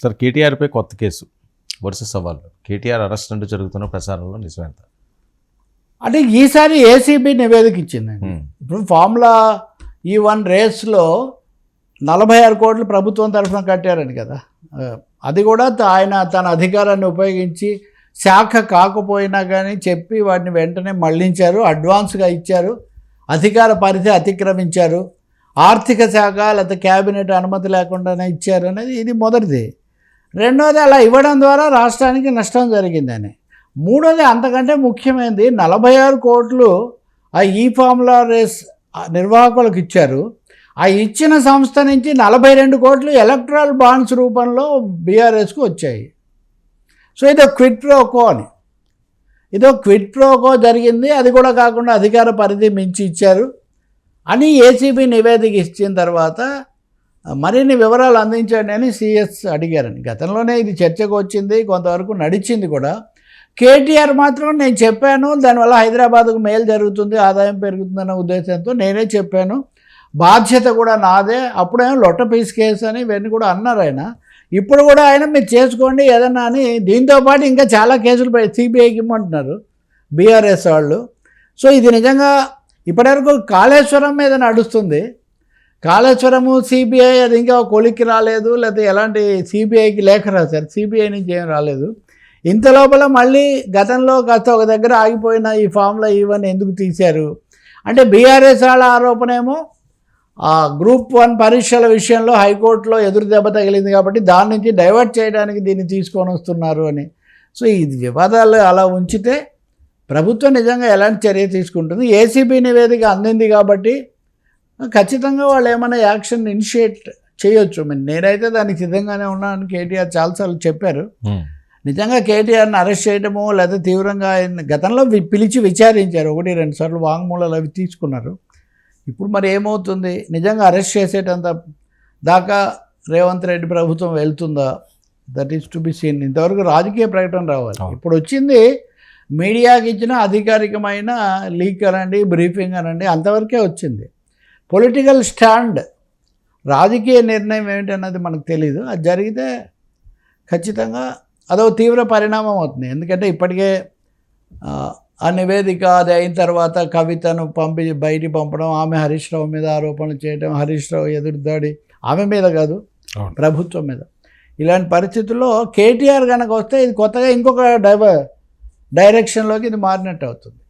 Sir కేటీఆర్పై కొత్త case వరుస సవాళ్ళు. కేటీఆర్ అరెస్ట్ అంటూ జరుగుతున్న ప్రచారంలో నిజమేంత? అంటే ఈసారి ఏసీబీ నివేదిక ఇచ్చిందండి. ఇప్పుడు ఫార్ములా E1 రేస్లో 46 కోట్లు ప్రభుత్వం తరఫున కట్టారని కదా, అది కూడా ఆయన తన అధికారాన్ని ఉపయోగించి శాఖ కాకపోయినా కానీ చెప్పి వాటిని వెంటనే మళ్లించారు, అడ్వాన్స్గా ఇచ్చారు, అధికార పరిధి అతిక్రమించారు, ఆర్థిక శాఖ లేకపోతే క్యాబినెట్ అనుమతి లేకుండానే ఇచ్చారు అనేది ఇది మొదటిది. రెండోది, అలా ఇవ్వడం ద్వారా రాష్ట్రానికి నష్టం జరిగిందని. మూడోది, అంతకంటే ముఖ్యమైనది, 46 కోట్లు ఆ ఈ ఫార్ములా రేస్ నిర్వాహకులకు ఇచ్చారు. ఆ ఇచ్చిన సంస్థ నుంచి 42 కోట్లు ఎలక్ట్రల్ బాండ్స్ రూపంలో బీఆర్ఎస్కు వచ్చాయి. సో ఇదో క్విడ్ ప్రోకో అని, ఇదో క్విడ్ ప్రోకో జరిగింది. అది కూడా కాకుండా అధికార పరిధి మించి ఇచ్చారు అని ఏసీబీ నివేదిక ఇచ్చిన తర్వాత మరిన్ని వివరాలు అందించండి అని సిఎస్ అడిగారని. గతంలోనే ఇది చర్చకు వచ్చింది, కొంతవరకు నడిచింది కూడా. కేటీఆర్ మాత్రం నేను చెప్పాను, దానివల్ల హైదరాబాద్కు మేలు జరుగుతుంది, ఆదాయం పెరుగుతుందన్న ఉద్దేశంతో నేనే చెప్పాను, బాధ్యత కూడా నాదే. అప్పుడేమో లొట్టపీస్ కేసు అని ఇవన్నీ కూడా అన్నారు ఆయన. ఇప్పుడు కూడా ఆయన మీరు చేసుకోండి ఏదన్నా అని, దీంతోపాటు ఇంకా చాలా కేసులు సిబిఐకి ఇమ్మంటున్నారు బీఆర్ఎస్ వాళ్ళు. సో ఇది నిజంగా ఇప్పటివరకు కాళేశ్వరం మీద నడుస్తుంది. కాళేశ్వరము సిబిఐ అది ఇంకా కొలిక్కి రాలేదు, లేకపోతే ఎలాంటి సిబిఐకి లేఖ రాశారు, సిబిఐ నుంచి ఏం రాలేదు. ఇంత లోపల మళ్ళీ గతంలో కాస్త ఒక దగ్గర ఆగిపోయిన ఈ ఫార్ములా E1 ఎందుకు తీశారు అంటే, బీఆర్ఎస్ వాళ్ళ ఆరోపణ ఏమో గ్రూప్ 1 పరీక్షల విషయంలో హైకోర్టులో ఎదురు దెబ్బ తగిలింది కాబట్టి దాని నుంచి డైవర్ట్ చేయడానికి దీన్ని తీసుకొని వస్తున్నారు అని. సో ఇది వివాదాలు అలా ఉంచితే ప్రభుత్వం నిజంగా ఎలాంటి చర్య తీసుకుంటుంది? ఏసీబీ నివేదిక అందింది కాబట్టి ఖచ్చితంగా వాళ్ళు ఏమైనా యాక్షన్ ఇనిషియేట్ చేయొచ్చు. నేనైతే దానికి సిద్ధంగానే ఉన్నానని కేటీఆర్ చాలాసార్లు చెప్పారు. నిజంగా కేటీఆర్ని అరెస్ట్ చేయడము లేదా తీవ్రంగా గతంలో పిలిచి విచారించారు, 1-2 సార్లు వాంగ్మూలాలు అవి తీసుకున్నారు. ఇప్పుడు మరి ఏమవుతుంది? నిజంగా అరెస్ట్ చేసేటంత దాకా రేవంత్ రెడ్డి ప్రభుత్వం వెళ్తుందా? That is to be seen. ఇంతవరకు రాజకీయ ప్రకటన రావాలి. ఇప్పుడు వచ్చింది మీడియాకి ఇచ్చిన అధికారికమైన లీక్ అనండి, బ్రీఫింగ్ అనండి, అంతవరకే వచ్చింది. పొలిటికల్ స్టాండ్, రాజకీయ నిర్ణయం ఏమిటన్నది మనకు తెలీదు. అది జరిగితే ఖచ్చితంగా అదో తీవ్ర పరిణామం అవుతుంది. ఎందుకంటే ఇప్పటికే ఆ నివేదిక అది అయిన తర్వాత కవితను బయటికి పంపడం, ఆమె హరీష్ రావు మీద ఆరోపణలు చేయడం, హరీష్ రావు ఎదురుదాడి, ఆమె మీద కాదు ప్రభుత్వం మీద. ఇలాంటి పరిస్థితుల్లో కేటీఆర్ కనుక వస్తే ఇది కొత్తగా ఇంకొక డైరెక్షన్లోకి ఇది మారినట్టు అవుతుంది.